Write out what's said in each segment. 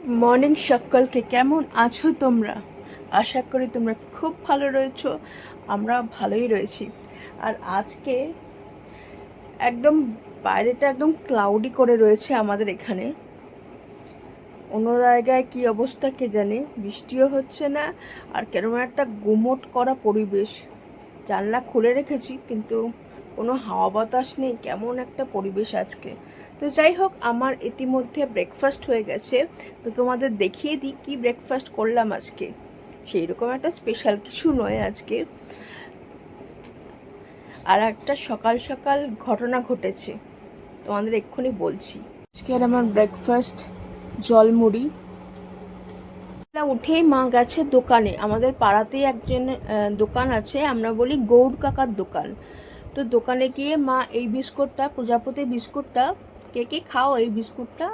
Morning সকলকে, কেমন আছো তোমরা? আশা করি তোমরা খুব ভালো রয়েছো। আমরা ভালোই রয়েছি। আর আজকে একদম বাইরেটা একদম ক্লাউডি করে রয়েছে আমাদের এখানে। অন্য জায়গায় কী অবস্থা কে জানে, বৃষ্টিও হচ্ছে না, আর কেমন একটা গুমোট করা পরিবেশ। জানলা খুলে রেখেছি কিন্তু কোনো হাওয়া বাতাস নেই, কেমন একটা পরিবেশ আজকে। তো যাই হোক, আমার ইতিমধ্যে ব্রেকফাস্ট হয়ে গেছে। তো তোমাদের দেখিয়ে দিই কি ব্রেকফাস্ট করলাম আজকে। সেই রকম একটা স্পেশাল কিছু নয় আজকে। আর একটা সকাল সকাল ঘটনা ঘটেছে, তোমাদের এক্ষুনি বলছি। আজকের আমার ব্রেকফাস্ট জলমুড়ি। উঠেই মা গেছে দোকানে। আমাদের পাড়াতেই একজন দোকান আছে, আমরা বলি গৌড় কাকার দোকান। তো দোকানে গিয়ে মা এই বিস্কুটটা, প্রজাপতি বিস্কুটটা, কে কে খাও এই বিস্কুটটা?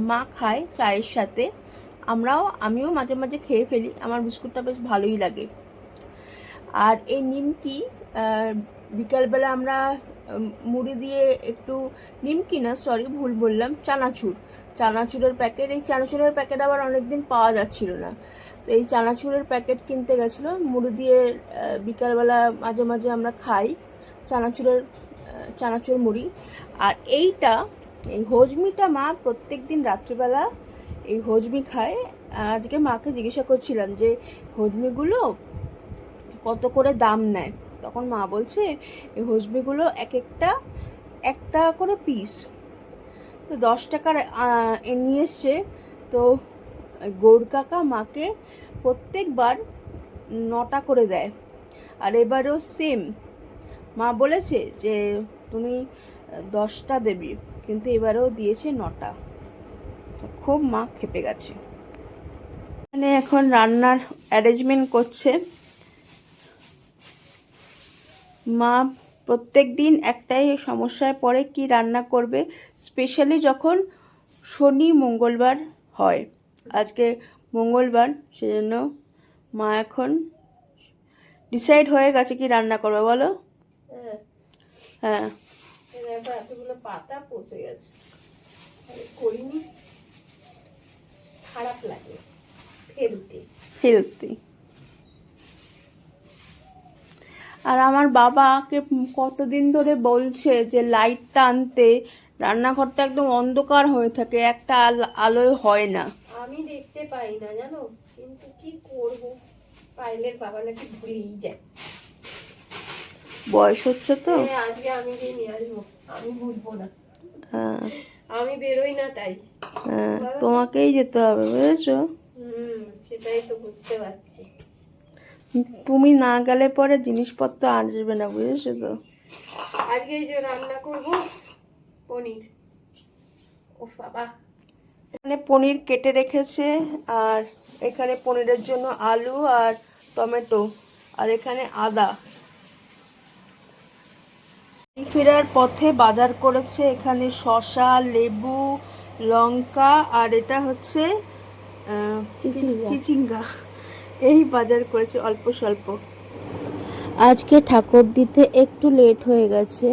মা খায় চায়ের সাথে, আমিও মাঝে মাঝে খেয়ে ফেলি। আমার বিস্কুটটা বেশ ভালোই লাগে। আর এই নিমকি, বিকালবেলা আমরা মুড়ি দিয়ে একটু, নিমকি না সরি ভুল বললাম, চানাচুরের প্যাকেট। এই চানাচুরের প্যাকেট আবার অনেকদিন পাওয়া যাচ্ছিল না, তো এই চানাচুরের প্যাকেট কিনতে গেছিলো। মুড়ি দিয়ে বিকালবেলা মাঝে মাঝে আমরা খাই চানাচুর মুড়ি। আর এই হজমিটা মা প্রত্যেক দিন রাত্রিবেলা এই হজমি খায়। আজকে মাকে জিজ্ঞাসা করছিলাম যে হজমিগুলো কত করে দাম নেয়। তখন মা বলছে এই হজমিগুলো একটা করে পিস, তো 10 টাকার নিয়ে এসছে। তো গৌড় কাকা মাকে প্রত্যেকবার 9টা করে দেয়। আর এবারেও সেম, মা বলেছে যে তুমি 10টা দেবে, কিন্তু এবারেও দিয়েছে 9টা। খুব মা খেপে গেছে। এখানে এখন রান্নার অ্যারেঞ্জমেন্ট করছে মা। প্রত্যেক দিন একটাই সমস্যায় পড়ে, কি রান্না করবে, স্পেশালি যখন শনি মঙ্গলবার হয়। আজকে মঙ্গলবার, সেজন্য মা এখন ডিসাইড হয়ে গেছে কি রান্না করবে। বলো। হ্যাঁ, এতগুলো পাতা পচে গেছে, করিনি, খারাপ লাগে ফেলতে। আর আমার বাবাকে কতদিন ধরে বলছে যে লাইটটা আনতে, রান্নাঘরটা একদম অন্ধকার হয়ে থাকে, একটা আলোয় হয় না। আমি দেখতে পাই না জানো, কিন্তু কি করব, পাইলের বাবা নাকি ভুলেই যায়। বয়স হচ্ছে তো। আজকে আমি গিয়ে নিয়ে আসবো, আমি বুঝবো না। হ্যাঁ, আমি বেরোই না তাই। হ্যাঁ, তোমাকেই যেতে হবে, বুঝেছো? সেটাই তো বুঝতে পারছি। তুমি না গেলে পরে জিনিসপত্র আসবে না, বুঝেছো তো? আজকে এই যে রান্না করব পনির। ও বাবা, এখানে পনির কেটে রেখেছে, আর এখানে পনিরের জন্য আলু আর টমেটো, আর এখানে আদা। ফেরার পথে বাজার করেছে, এখানে শসা, লেবু, লঙ্কা, আর এটা হচ্ছে চিচিঙ্গা। এই বাজার করেছে অল্প স্বল্প। আজকে ঠাকুর দিতে একটু লেট হয়ে গেছে।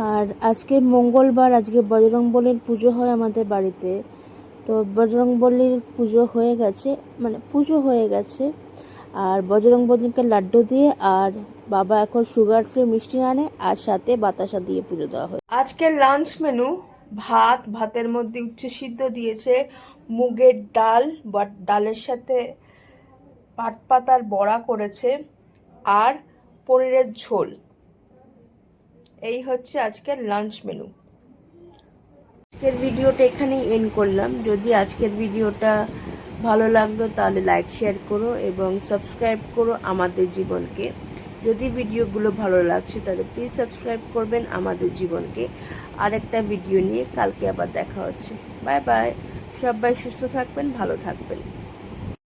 আর আজকে মঙ্গলবার, আজকে বজরংবলীর পুজো হয় আমাদের বাড়িতে। তো বজরংবলীর পুজো হয়ে গেছে, আর বজরংবলীকে লাড্ডু দিয়ে, আর বাবা এখন সুগার ফ্রি মিষ্টি আনে, আর সাথে বাতাসা দিয়ে পুজো দেওয়া হয়। আজকের লাঞ্চ মেনু ভাতের মধ্যে উচ্ছে সিদ্ধ দিয়েছে, মুগের ডাল, ডালের সাথে পাট পাতার বড়া করেছে, আর পনিরের ঝোল। এই হচ্ছে আজকের লাঞ্চ মেনু। আজকের ভিডিওটা এখানেই এন্ড করলাম। যদি আজকের ভিডিওটা ভালো লাগলো তাহলে লাইক শেয়ার করো এবং সাবস্ক্রাইব করো আমাদের জীবনকে। যদি ভিডিওগুলো ভালো লাগছে তাহলে প্লিজ সাবস্ক্রাইব করবেন আমাদের জীবনকে। আরেকটা ভিডিও নিয়ে কালকে আবার দেখা হচ্ছে। বাই বাই, সবাই সুস্থ থাকবেন, ভালো থাকবেন।